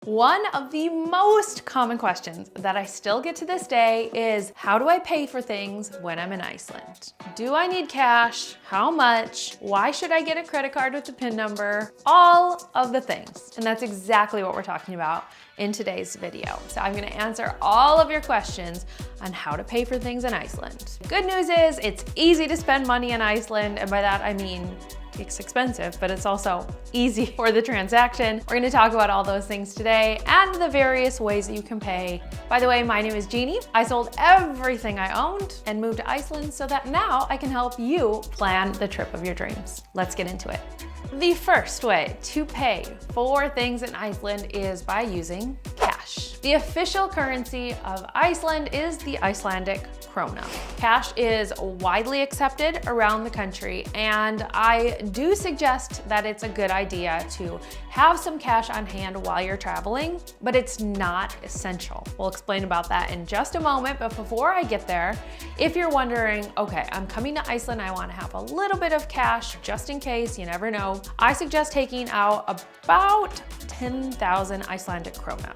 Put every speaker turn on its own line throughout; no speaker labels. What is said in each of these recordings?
One of the most common questions that I still get to this day is, how do I pay for things when I'm in Iceland? Do I need cash? How much? Why should I get a credit card with the PIN number? All of the things. And that's exactly what we're talking about in today's video. So I'm gonna answer all of your questions on how to pay for things in Iceland. Good news is it's easy to spend money in Iceland, and by that I mean it's expensive, but it's also easy for the transaction. We're gonna talk about all those things today and the various ways that you can pay. By the way, my name is Jeannie. I sold everything I owned and moved to Iceland so that now I can help you plan the trip of your dreams. Let's get into it. The first way to pay for things in Iceland is by using cash. The official currency of Iceland is the Icelandic krona. Cash is widely accepted around the country, and I do suggest that it's a good idea to have some cash on hand while you're traveling, but it's not essential. We'll explain about that in just a moment, but before I get there, if you're wondering, okay, I'm coming to Iceland, I wanna have a little bit of cash just in case, you never know, I suggest taking out about 10,000 Icelandic krona.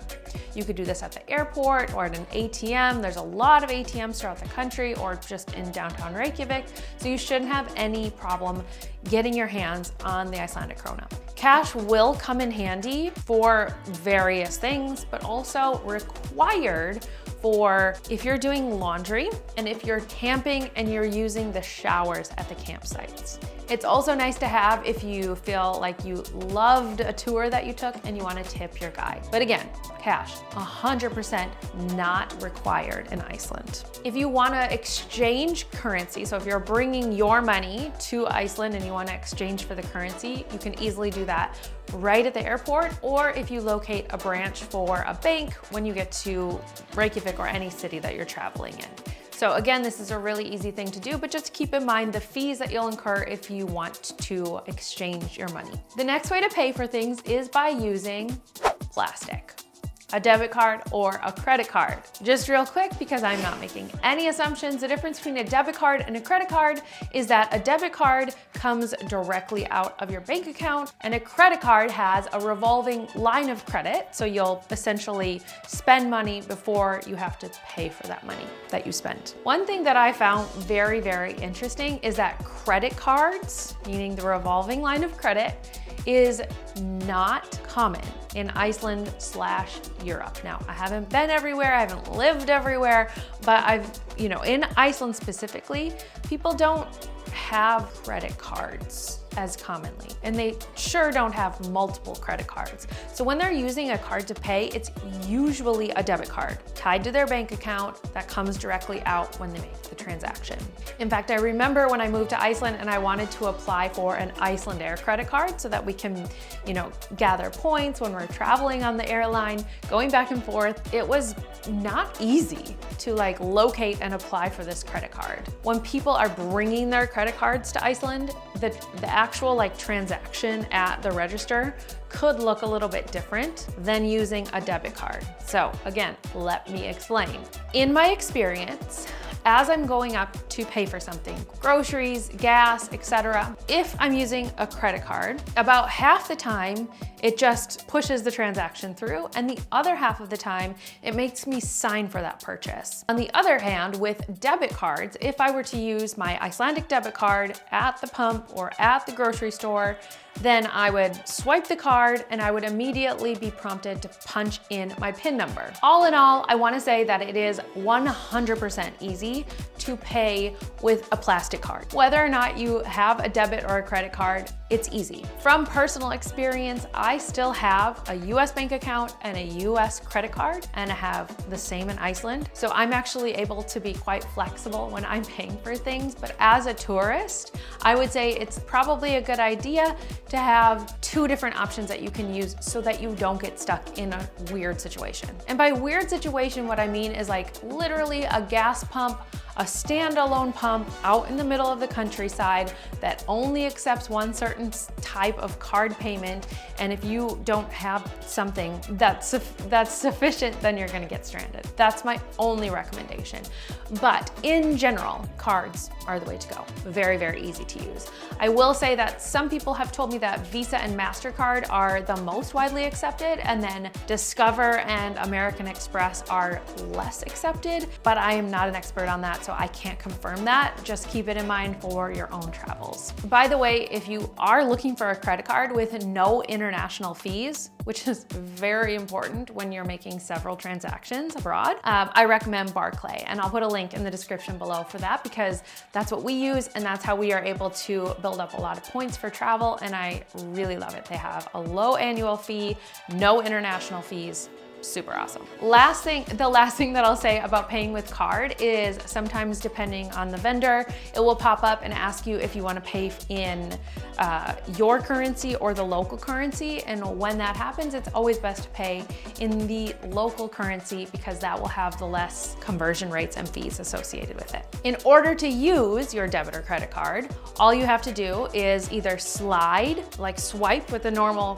You could do this at the airport or at an ATM. There's a lot of ATMs throughout the country or just in downtown Reykjavik, so you shouldn't have any problem getting your hands on the Icelandic krona. Cash will come in handy for various things, but also required for if you're doing laundry and if you're camping and you're using the showers at the campsites. It's also nice to have if you feel like you loved a tour that you took and you want to tip your guide. But again, cash, 100% not required in Iceland. If you want to exchange currency, so if you're bringing your money to Iceland and you want to exchange for the currency, you can easily do that right at the airport, or if you locate a branch for a bank when you get to Reykjavik or any city that you're traveling in. So again, this is a really easy thing to do, but just keep in mind the fees that you'll incur if you want to exchange your money. The next way to pay for things is by using plastic. A debit card or a credit card. Just real quick, because I'm not making any assumptions, the difference between a debit card and a credit card is that a debit card comes directly out of your bank account and a credit card has a revolving line of credit. So you'll essentially spend money before you have to pay for that money that you spent. One thing that I found very, very interesting is that credit cards, meaning the revolving line of credit, is not common in Iceland/Europe. Now, I haven't been everywhere, I haven't lived everywhere, but in Iceland specifically, people don't have credit cards as commonly, and they sure don't have multiple credit cards. So when they're using a card to pay, it's usually a debit card tied to their bank account that comes directly out when they make the transaction. In fact, I remember when I moved to Iceland and I wanted to apply for an Icelandair credit card so that we can, gather points when we're traveling on the airline, going back and forth. It was not easy to locate and apply for this credit card. When people are bringing their credit cards to Iceland, the actual transaction at the register could look a little bit different than using a debit card. So again, let me explain. In my experience, as I'm going up to pay for something, groceries, gas, etc., if I'm using a credit card, about half the time it just pushes the transaction through, and the other half of the time it makes me sign for that purchase. On the other hand, with debit cards, if I were to use my Icelandic debit card at the pump or at the grocery store, then I would swipe the card and I would immediately be prompted to punch in my PIN number. All in all, I want to say that it is 100% easy to pay with a plastic card. Whether or not you have a debit or a credit card, it's easy. From personal experience, I still have a US bank account and a US credit card, and I have the same in Iceland. So I'm actually able to be quite flexible when I'm paying for things. But as a tourist, I would say it's probably a good idea to have two different options that you can use so that you don't get stuck in a weird situation. And by weird situation, what I mean is literally a gas pump a standalone pump out in the middle of the countryside that only accepts one certain type of card payment. And if you don't have something that's sufficient, then you're gonna get stranded. That's my only recommendation. But in general, cards are the way to go. Very, very easy to use. I will say that some people have told me that Visa and MasterCard are the most widely accepted, and then Discover and American Express are less accepted, but I am not an expert on that, so I can't confirm that. Just keep it in mind for your own travels. By the way, if you are looking for a credit card with no international fees, which is very important when you're making several transactions abroad, I recommend Barclay, and I'll put a link in the description below for that because that's what we use and that's how we are able to build up a lot of points for travel, and I really love it. They have a low annual fee, no international fees. Super awesome. The last thing that I'll say about paying with card is sometimes depending on the vendor, it will pop up and ask you if you want to pay in your currency or the local currency. And when that happens, it's always best to pay in the local currency because that will have the less conversion rates and fees associated with it. In order to use your debit or credit card, all you have to do is either slide, like swipe with a normal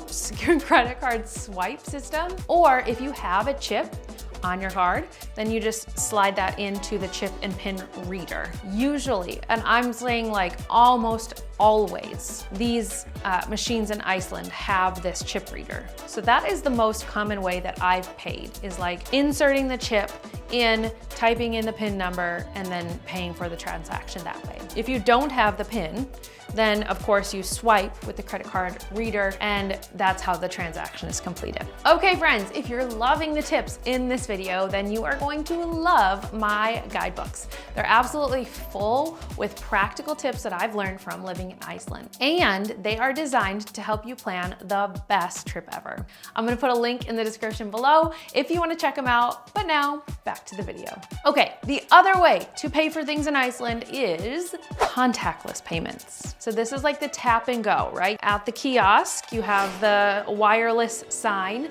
credit card swipe system, or if you have a chip on your card, then you just slide that into the chip and pin reader. Usually, and I'm saying like almost always, these machines in Iceland have this chip reader. So that is the most common way that I've paid, is like inserting the chip in, typing in the PIN number, and then paying for the transaction that way. If you don't have the PIN, then of course you swipe with the credit card reader, and that's how the transaction is completed. Okay friends, if you're loving the tips in this video, then you are going to love my guidebooks. They're absolutely full with practical tips that I've learned from living in Iceland, and they are designed to help you plan the best trip ever. I'm gonna put a link in the description below if you want to check them out, but now back to the video. Okay, the other way to pay for things in Iceland is contactless payments. So this is like the tap and go, right? At the kiosk, you have the wireless sign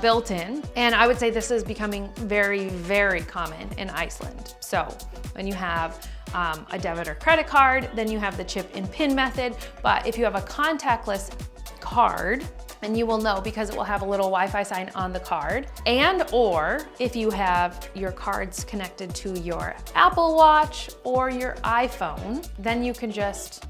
built in. And I would say this is becoming very, very common in Iceland. So when you have a debit or credit card, then you have the chip and PIN method. But if you have a contactless card, and you will know because it will have a little Wi-Fi sign on the card, and or if you have your cards connected to your Apple Watch or your iPhone, then you can just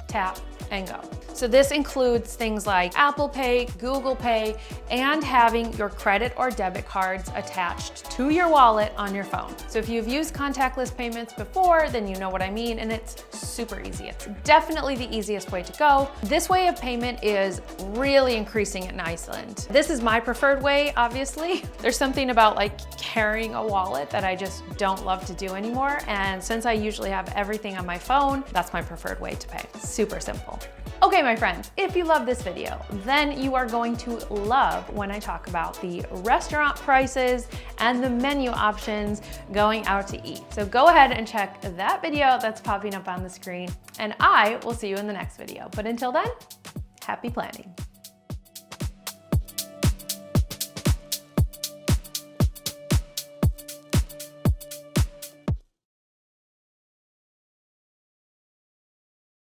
tap and go. So this includes things like Apple Pay, Google Pay, and having your credit or debit cards attached to your wallet on your phone. So if you've used contactless payments before, then you know what I mean, and it's super easy. It's definitely the easiest way to go. This way of payment is really increasing in Iceland. This is my preferred way, obviously. There's something about like carrying a wallet that I just don't love to do anymore, and since I usually have everything on my phone, that's my preferred way to pay. Super simple. Okay, my friends, if you love this video, then you are going to love when I talk about the restaurant prices and the menu options going out to eat. So go ahead and check that video that's popping up on the screen, and I will see you in the next video. But until then, happy planning.